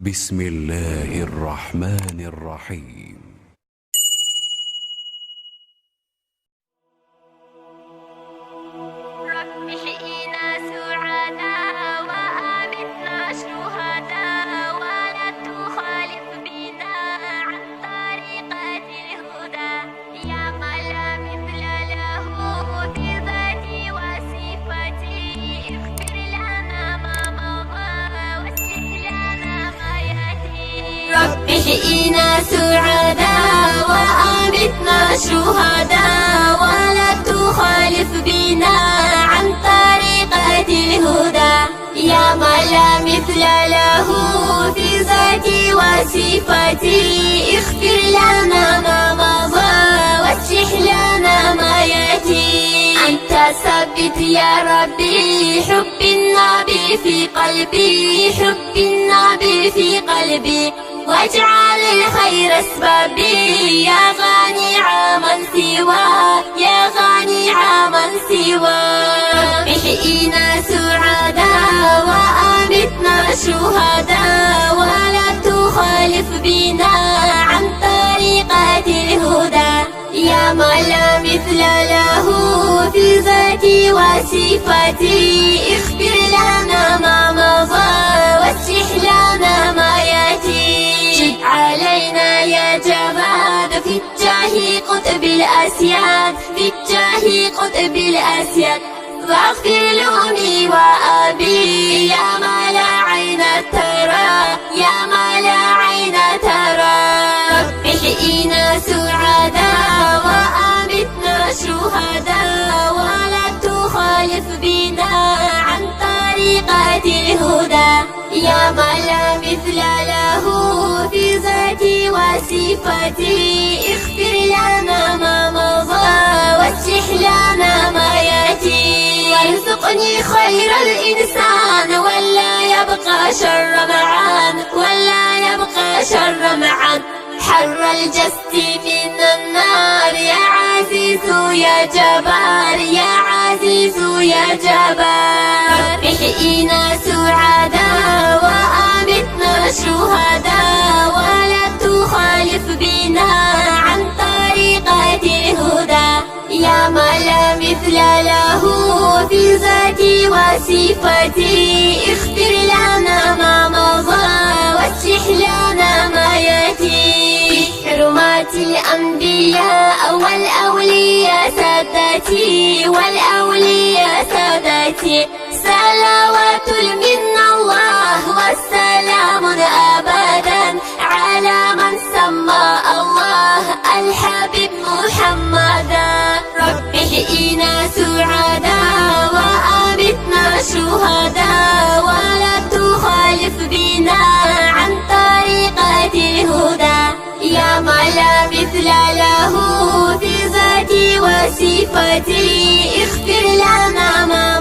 بسم الله الرحمن الرحيم. رب احيينا سعداء وأمتنا شهداء ولا تخالف بنا عن طريقة الهدى يا من لا مثل له في ذاتي وصفتي اغفر لنا ما مضى واصلح لنا ما يأتي. رب احيينا سعداء وأمتنا شهداء ولا تخالف بنا عن طريقة الهدى يا من لا مثل له في ذاتي وصفتي اغفر لنا ما مضى واصلح لنا ما يأتي. أنت ثبت يا ربي حب النبي في قلبي حب النبي في قلبي واجعل الخير اسبابي يا غني عمن سوى يا غني عمن سوى. رب احيينا سعداء وأمتنا شهداء ولا تخالف بنا عن طريقة الهدى يا من لا مثل له في ذاتي وصفتي اغفر لنا ما مضى واصلح لنا ما يأتي. جد علينا يا جواد في الجاه قطب الأسياد في الجاه قطب الأسياد واغفر لأمي وأبي يا ما لا عين ترى يا ما لا عين ترى. رب احيينا سعداء وأمتنا شهداء ولا تخالف بنا عن طريقة الهدى يا من لا مثل له في ذاتي وصفتي اغفر لنا ما مضى واصلح لنا ما يأتي. وارزقني خير الإنسان ولا يبقى شر معان ولا يبقى شر معان. حر الجسد من النار يا عزيز يا جبار يا عزيز يا جبار. رب احيينا سعداء وأمتنا شهداء ولا تخالف بنا عن طريقة الهدى يا من لا مثل له في ذاتي وصفتي اغفر لنا ما مضى واصلح لنا ما يأتي. حرمات الأنبياء والأولياء سادتي والأولياء سادتي صلوات من الله والسلام أبدا على من سمى الله الحبيب محمدا. رب احيينا سعداء وأمتنا شهداء ولا تخالف بنا عن طريقة الهدى يا من لا مثل له في ذاتي وصفتي اغفر لنا ما